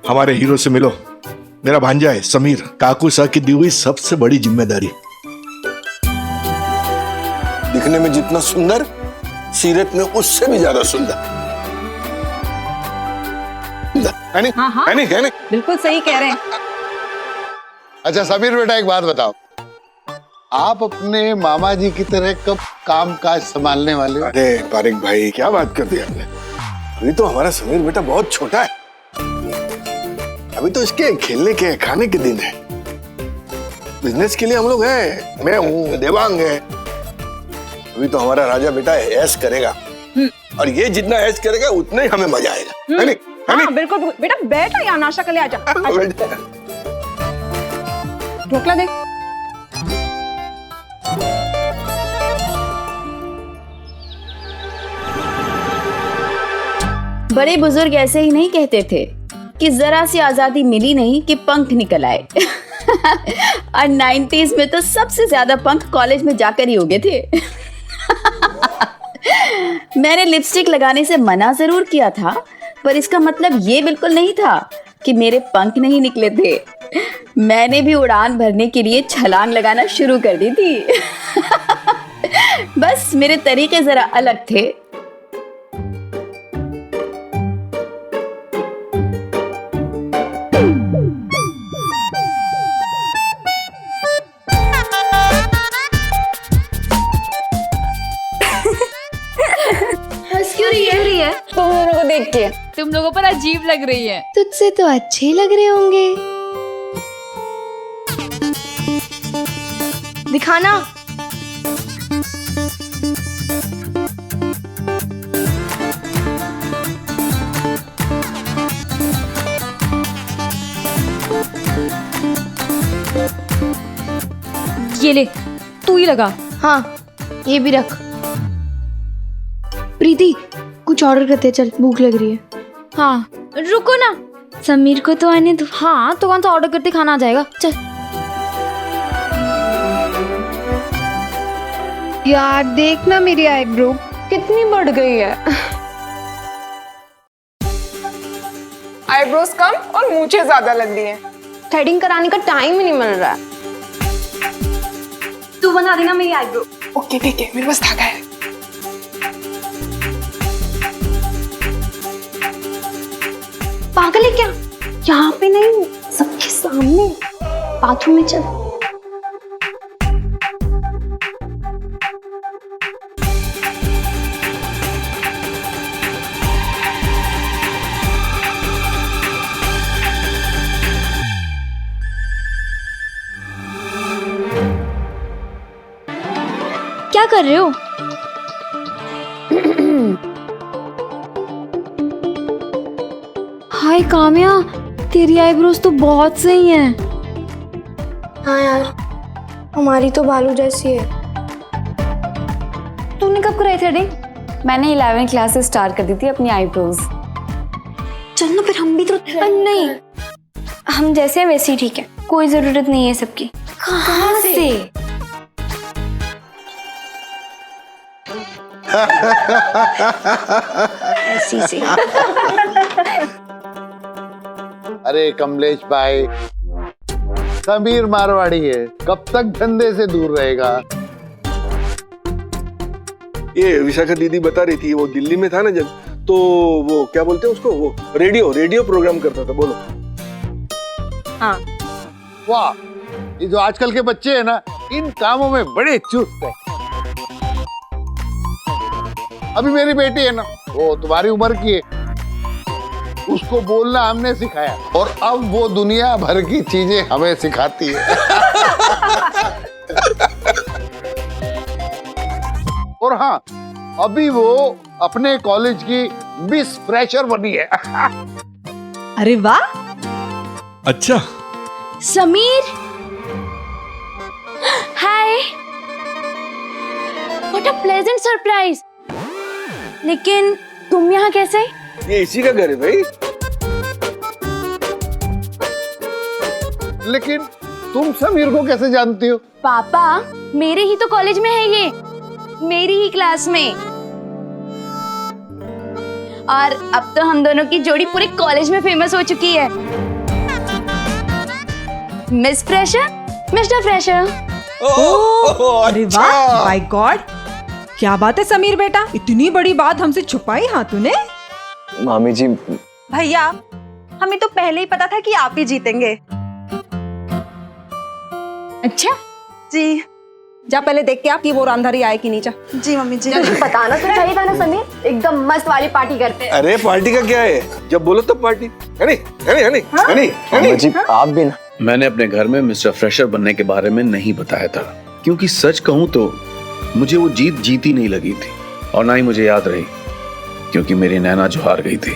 हमारे हीरो से मिलो। मेरा भांजा है समीर, काकू साहब की दी हुई सबसे बड़ी जिम्मेदारी। दिखने में जितना सुंदर, सीरत में उससे भी ज्यादा सुंदर। हाँ, बिल्कुल सही कह रहे हैं। अच्छा समीर बेटा, एक बात बताओ, आप अपने मामा जी की तरह कब काम काज संभालने वाले हो? अरे तारिक भाई, क्या बात कर दी आपने। अभी तो हमारा समीर बेटा बहुत छोटा है, अभी तो इसके खेलने के खाने के दिन है। बिजनेस के लिए हम लोग हैं, मैं हूँ, देवांग है। अभी तो हमारा राजा बेटा ऐश करेगा, और ये जितना ऐश करेगा उतना ही हमें मजा आएगा, है नहीं? हाँ, बिल्कुल। बेटा बैठो, यहाँ नाश्ता कर ले, आजा। ढोकला दे। बड़े बुजुर्ग ऐसे ही नहीं कहते थे कि जरा सी आजादी मिली नहीं कि पंख निकल आए। और 90s में तो सबसे ज्यादा पंख कॉलेज में जाकर ही उगे थे। मैंने लिपस्टिक लगाने से मना जरूर किया था, पर इसका मतलब ये बिल्कुल नहीं था कि मेरे पंख नहीं निकले थे। मैंने भी उड़ान भरने के लिए छलांग लगाना शुरू कर दी थी। बस मेरे तरीके जरा अलग थे। तुम दोनों को देख के तुम लोगों पर अजीब लग रही है। तुझसे तो अच्छे लग रहे होंगे। दिखाना। ये ले, तू ही लगा। हाँ, ये भी रख। प्रीति, कुछ ऑर्डर करते, चल भूख लग रही है। हाँ, रुको ना, समीर को तो आने दो। हाँ, तो कौन सा ऑर्डर करते खाना आ जाएगा, चल। यार देख ना, मेरी आईब्रो कितनी बढ़ गई है। आईब्रोज कम और मूंछें ज्यादा लग रही हैं। थ्रेडिंग कराने का टाइम ही नहीं मिल रहा है। तू बना देना मेरी आईब्रो। ओके ठीक है, मेरे पास धागा है। पागल है क्या? यहाँ पे नहीं, सबके सामने। बाथरूम में चल। क्या कर रहे हो? हाय काम्या, तेरी आईब्रोज तो बहुत सही हैं। हाँ यार, हमारी तो बालू जैसी है। तूने कब कराई थ्रेडिंग? मैंने 11वीं क्लास से स्टार्ट कर दी थी अपनी आईब्रोज। चल ना फिर हम भी तो नहीं, हम जैसे हैं वैसे ही ठीक है, कोई जरूरत नहीं है सबकी। कहाँ से? ऐसी से। अरे कमलेश भाई, समीर मारवाड़ी है, कब तक धंधे से दूर रहेगा? ये विशाखा दीदी बता रही थी, वो दिल्ली में था ना जब, तो वो क्या बोलते हैं उसको, वो रेडियो प्रोग्राम करता था। बोलो। हाँ। वाह, ये जो आजकल के बच्चे हैं ना, इन कामों में बड़े चुस्त हैं। अभी मेरी बेटी है ना, वो तुम्हारी उम्र की है, उसको बोलना हमने सिखाया, और अब वो दुनिया भर की चीजें हमें सिखाती है। और हाँ, अभी वो अपने कॉलेज की मिस फ्रेशर बनी है। अरे वाह। अच्छा समीर, हाय, व्हाट अ प्लेजेंट सरप्राइज। लेकिन तुम यहाँ कैसे? ये इसी का घर है भाई। लेकिन तुम समीर को कैसे जानती हो? पापा, मेरे ही तो कॉलेज में है ये, मेरी ही क्लास में। और अब तो हम दोनों की जोड़ी पूरे कॉलेज में फेमस हो चुकी है। Miss fresher, mister fresher. अरे वाह, बाय गॉड, क्या बात है समीर बेटा, इतनी बड़ी बात हमसे छुपाई हाँ तूने? मामी जी, भैया हमें तो पहले ही पता था कि आप ही जीतेंगे। अच्छा जी, जा पहले देख के आप कि वो रामधारी आए कि नहीं। जा। जी मम्मी जी। बताना तो चाहिए था ना समीर, एकदम मस्त वाली पार्टी करते हैं। अरे पार्टी का क्या है, जब बोलो तब पार्टी है नहीं, है नहीं, है नहीं, है नहीं, है मामी नहीं। जी आप भी ना। मैंने अपने घर में मिस्टर फ्रेशर बनने के बारे में नहीं बताया था, क्योंकि सच कहूं तो मुझे वो जीत जीती नहीं लगी थी और ना ही मुझे याद रही, क्योंकि मेरी नैना जो हार गई थी।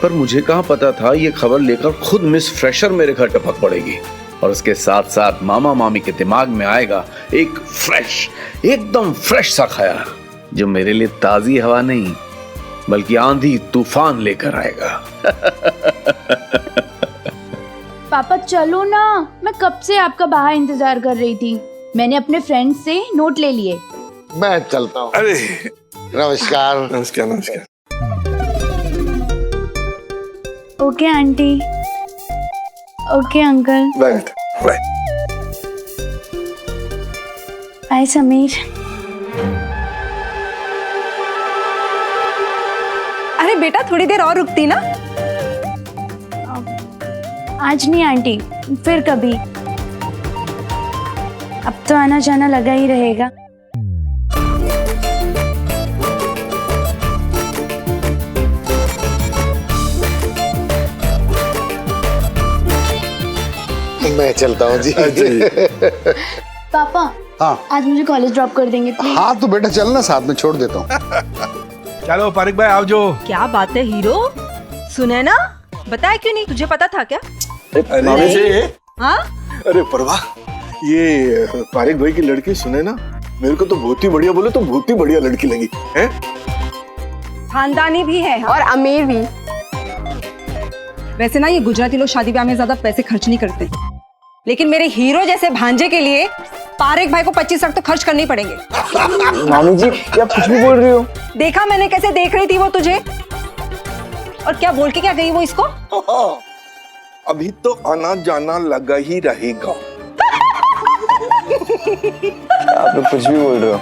पर मुझे कहाँ पता था ये खबर लेकर खुद मिस फ्रेशर मेरे घर टपक पड़ेगी और उसके साथ साथ मामा मामी के दिमाग में आएगा एक फ्रेश, एकदम फ्रेश सा ख्याल, जो मेरे लिए ताजी हवा नहीं बल्कि आंधी तूफान लेकर आएगा। पापा चलो ना, मैं कब से आपका बाहर इंतजार कर रही थी। मैंने अपने फ्रेंड से नोट ले लिए। मैं चलता हूँ। अरे नमस्कार। नमस्कार, नमस्कार। ओके आंटी, ओके अंकल, बैठ, बैठ। बाय समीर। अरे बेटा थोड़ी देर और रुकती ना। आज नहीं आंटी, फिर कभी। अब तो आना जाना लगा ही रहेगा। मैं चलता हूँ जी। पापा हाँ आज मुझे कॉलेज ड्रॉप कर देंगे प्लीज? हाँ तो बेटा चलना, साथ में छोड़ देता हूँ। चलो पारिक भाई, आओ जो। क्या बात है हीरो, सुने ना, बताया क्यों नहीं, तुझे पता था क्या? मामी जी, हाँ अरे परवाह, ये पारिक भाई की लड़की सुने ना, मेरे को तो बहुत ही बढ़िया, बोले तो बहुत ही बढ़िया लड़की लगी है। खानदानी भी है और अमीर भी। वैसे ना ये गुजराती लोग शादी ब्याह में ज्यादा पैसे खर्च नहीं करते, लेकिन मेरे हीरो जैसे भांजे के लिए पारेख भाई को 25 लाख तो खर्च करने ही पड़ेंगे। मामी जी क्या कुछ भी बोल रही हो? देखा मैंने कैसे देख रही थी वो तुझे, और क्या बोल के क्या गई वो इसको? अभी तो आना जाना लगा ही रहेगा। आप लोग कुछ भी बोल रहे हो।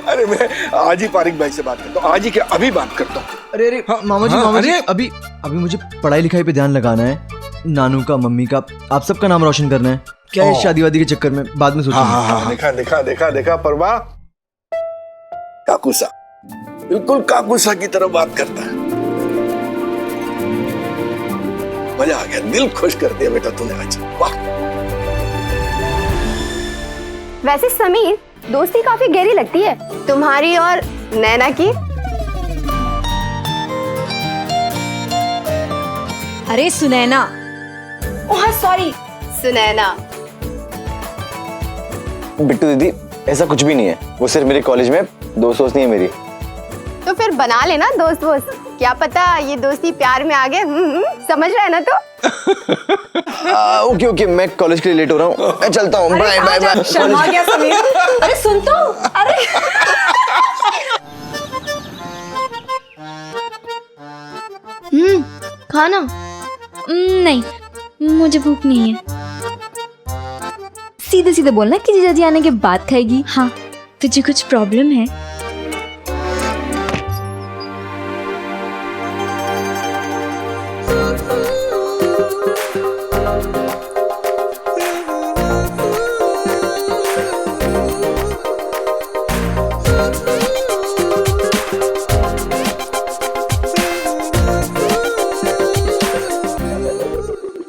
अरे मैं आज ही पारिक भाई से बात करता हूँ, आज ही क्या अभी बात करता हूँ। अरे अरे हाँ, मामा जी अभी अभी मुझे पढ़ाई लिखाई पे ध्यान लगाना है, नानू का, मम्मी का, आप सबका नाम रोशन करना है। क्या है शादी वादी के चक्कर में बाद में सोचूंगा। हाँ, देखा देखा देखा देखा परवा, काकूसा, बिल्कुल काकूसा की तरह बात करता है। मजा आ गया, दिल खुश कर दिया बेटा तूने आज, वाह। वैसे समीर दोस्ती काफी गहरी लगती है तुम्हारी और नैना की। अरे सुनैना। Oh sorry, Sunaina. बिट्टू दीदी ऐसा कुछ भी नहीं है, वो सिर्फ मेरे कॉलेज में दोस्त नहीं है मेरी। तो फिर बना लेना दोस्त वोस्त, क्या पता ये दोस्ती प्यार में आ गए। समझ रहा है ना? तो ओके ओके, मैं कॉलेज के लिए लेट हो रहा हूँ, मैं चलता हूँ। Bye bye bye. शर्मा गया समीर। अरे सुन तो, अरे खाना? नहीं, मुझे भूख नहीं है। सीधे सीधे बोलना कि जीजाजी आने के बाद खाएगी। हाँ, तुझे कुछ प्रॉब्लम है?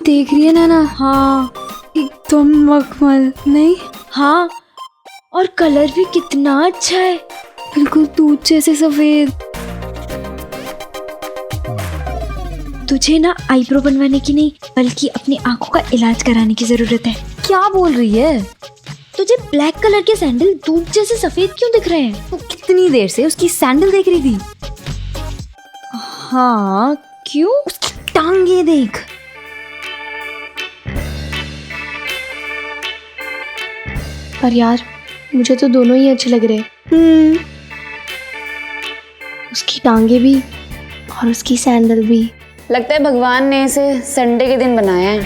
देख रही है ना? हाँ एकदम मखमल नहीं? हाँ, और कलर भी कितना अच्छा है, बिल्कुल दूध जैसे सफेद। तुझे ना आईब्रो बनवाने की नहीं बल्कि अपनी आंखों का इलाज कराने की जरूरत है। क्या बोल रही है? तुझे ब्लैक कलर के सैंडल दूध जैसे सफेद क्यों दिख रहे हैं? तू कितनी देर से उसकी सैंडल देख रही थी? हाँ क्यों? उसकी टांगे देख। पर यार मुझे तो दोनों ही अच्छे लग रहे हैं। उसकी टांगे भी और उसकी सैंडल भी। लगता है भगवान ने इसे संडे के दिन बनाया है,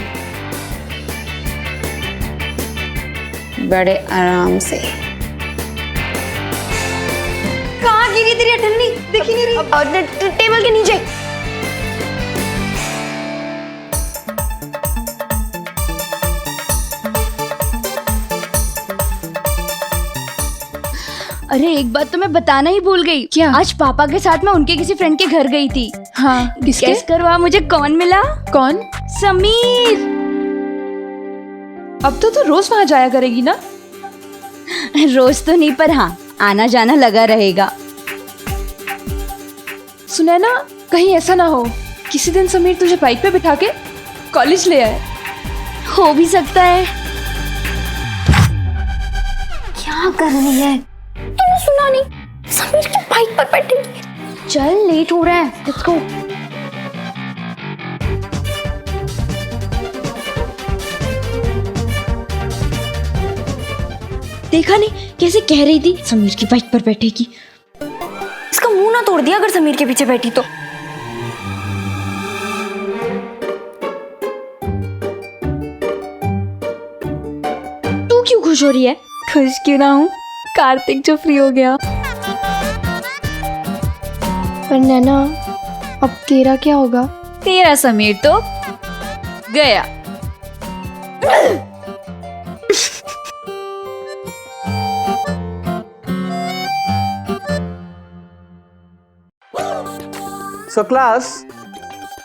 बड़े आराम से। कहाँ गिरी तेरी अठन्नी? दिख ही नहीं रही। और टेबल के नीचे। अरे एक बात तो मैं बताना ही भूल गई। क्या? आज पापा के साथ मैं उनके किसी फ्रेंड के घर गई थी। हाँ, किसके? गेस करवा मुझे कौन मिला? कौन? समीर। अब तो तू रोज वहां जाया करेगी ना? रोज तो नहीं, पर हाँ आना जाना लगा रहेगा। सुना ना, कहीं ऐसा ना हो किसी दिन समीर तुझे बाइक पे बिठा के कॉलेज ले आए। हो भी सकता है। क्या कर रही है? तूने सुना नहीं? समीर की बाइक पर बैठेगी। चल लेट हो रहा है, लेट्स गो। देखा नहीं कैसे कह रही थी समीर की बाइक पर बैठेगी। इसका मुंह ना तोड़ दिया अगर समीर के पीछे बैठी तो। तू क्यों खुश हो रही है? खुश क्यों ना हूँ, कार्तिक जो फ्री हो गया। पर नैना, अब तेरा क्या होगा? तेरा समीर तो गया। So class,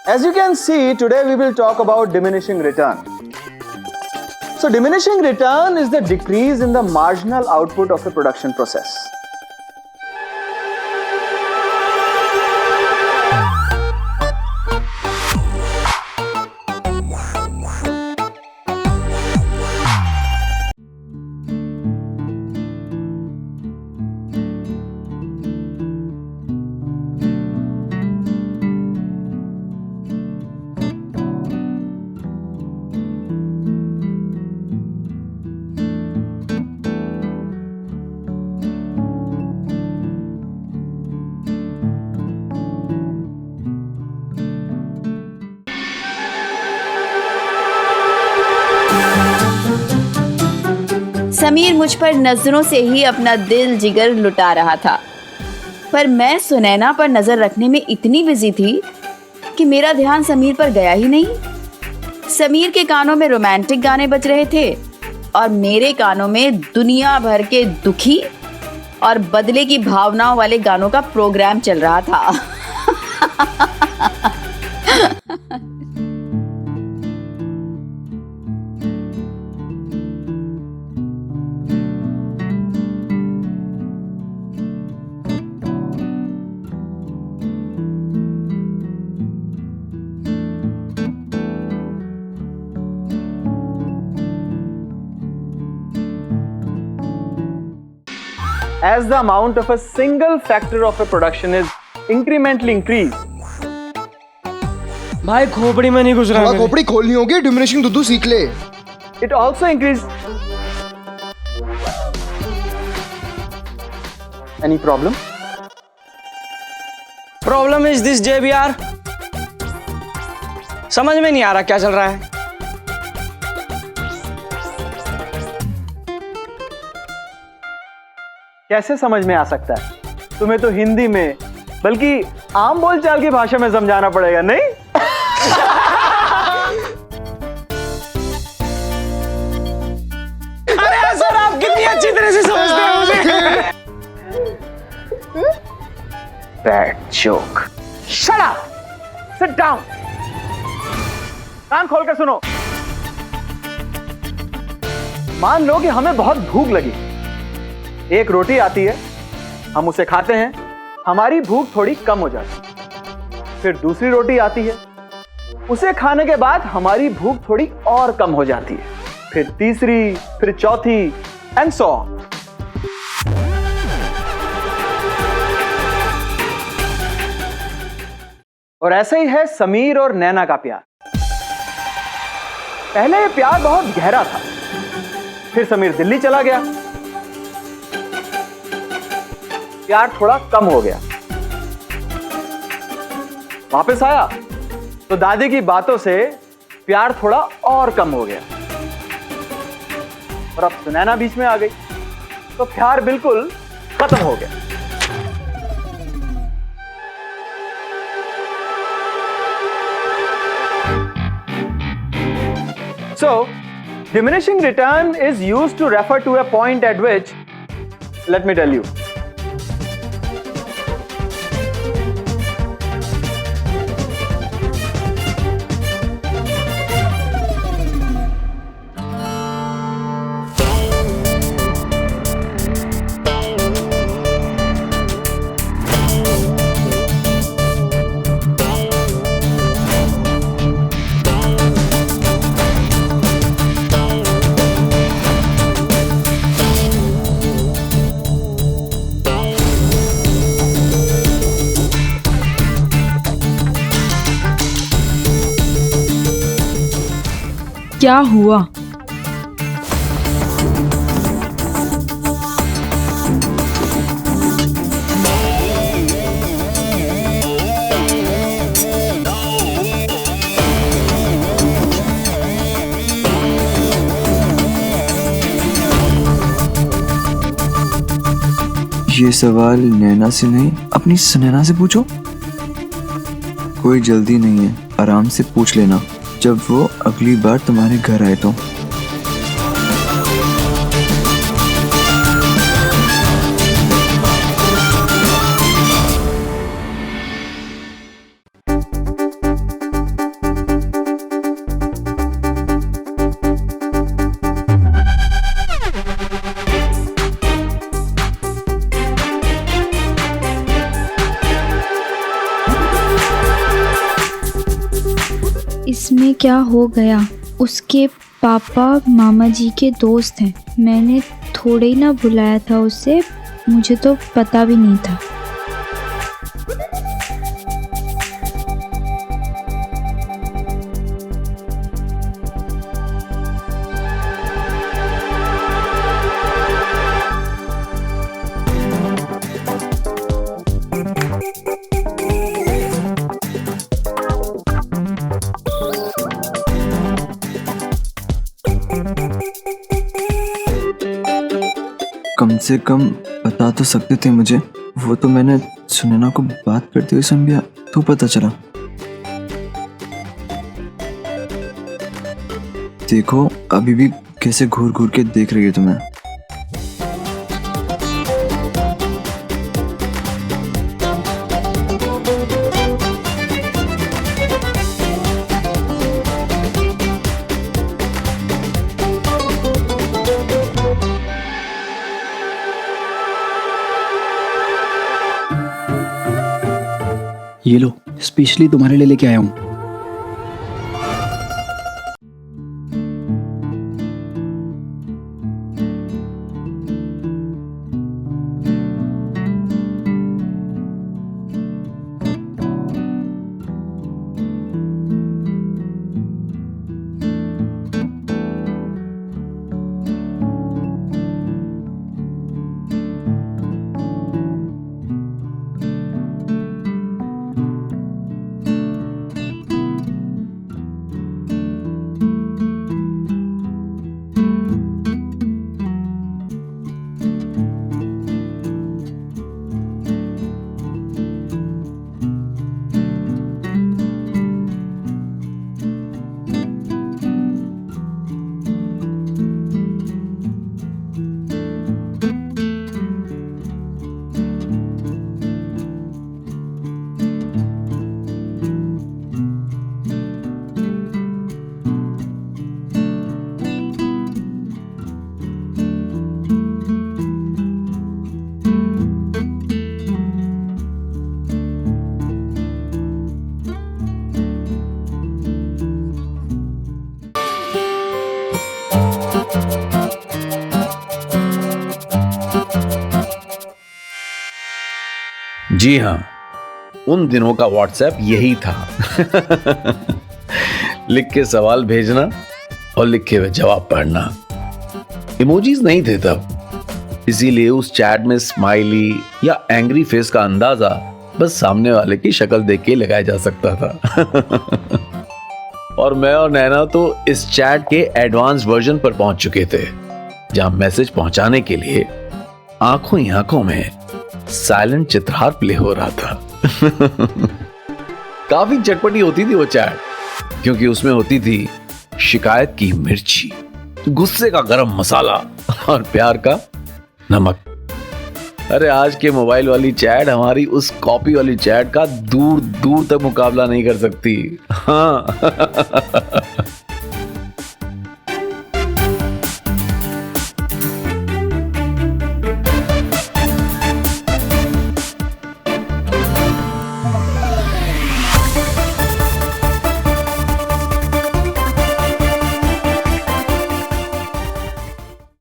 as you can see, today we will talk about diminishing return. So diminishing return is the decrease in the marginal output of a production process. Sameer मुझ पर नजरों से ही अपना दिल जिगर लुटा रहा था, पर मैं सुनैना पर नजर रखने में इतनी बिजी थी कि मेरा ध्यान समीर पर गया ही नहीं। समीर के कानों में रोमांटिक गाने बज रहे थे और मेरे कानों में दुनिया भर के दुखी और बदले की भावनाओं वाले गानों का प्रोग्राम चल रहा था। As the amount of a single factor of a production is incrementally increased. भाई खोपड़ी में नहीं घुस रहा है। खोपड़ी खोलनी होगी, डिमिनिशिंग दुद्धू सीख ले। It also increases. Any problem? Problem is this JBR, समझ में नहीं आ रहा क्या चल रहा है। कैसे समझ में आ सकता है? तुम्हें तो हिंदी में बल्कि आम बोलचाल की भाषा में समझाना पड़ेगा, नहीं? अरे सर आप कितनी अच्छी तरह से समझते हैं मुझे। Bad joke. Shut up. Sit down. कान खोल कर सुनो। मान लो कि हमें बहुत भूख लगी। एक रोटी आती है, हम उसे खाते हैं, हमारी भूख थोड़ी कम हो जाती है। फिर दूसरी रोटी आती है, उसे खाने के बाद हमारी भूख थोड़ी और कम हो जाती है। फिर तीसरी, फिर चौथी, एंड सो ऑन। और ऐसा ही है समीर और नैना का प्यार। पहले ये प्यार बहुत गहरा था, फिर समीर दिल्ली चला गया, प्यार थोड़ा कम हो गया। वापस आया तो दादी की बातों से प्यार थोड़ा और कम हो गया, और अब सुनैना बीच में आ गई तो प्यार बिल्कुल खत्म हो गया। So, diminishing return is used to refer to a point at which, let me tell you. क्या हुआ? ये सवाल नैना से नहीं, अपनी सुनैना से पूछो। कोई जल्दी नहीं है, आराम से पूछ लेना जब वो अगली बार तुम्हारे घर आए तो। इसमें क्या हो गया? उसके पापा मामा जी के दोस्त हैं। मैंने थोड़े ही ना बुलाया था उसे, मुझे तो पता भी नहीं था। कम से कम बता तो सकते थे मुझे। वो तो मैंने सुनैना को बात करते हुए सुन लिया तो पता चला। देखो अभी भी कैसे घूर घूर के देख रही है तुम्हें। ये लो, स्पेशली तुम्हारे लिए लेके आया हूँ। जी हाँ, उन दिनों का व्हाट्सएप यही था। लिख के सवाल भेजना और लिखे हुए जवाब पढ़ना। इमोजीज नहीं थे तब, इसीलिए उस चैट में स्माइली या एंग्री फेस का अंदाजा बस सामने वाले की शक्ल देख के लगाया जा सकता था। और मैं और नैना तो इस चैट के एडवांस वर्जन पर पहुंच चुके थे, जहां मैसेज पहुंचाने के लिए आंखों ही आंखों में साइलेंट चित्रहार प्ले हो रहा था। काफी चटपटी होती थी वो चैट, क्योंकि उसमें होती थी शिकायत की मिर्ची, गुस्से का गरम मसाला और प्यार का नमक। अरे आज के मोबाइल वाली चैट हमारी उस कॉपी वाली चैट का दूर दूर तक मुकाबला नहीं कर सकती। हाँ।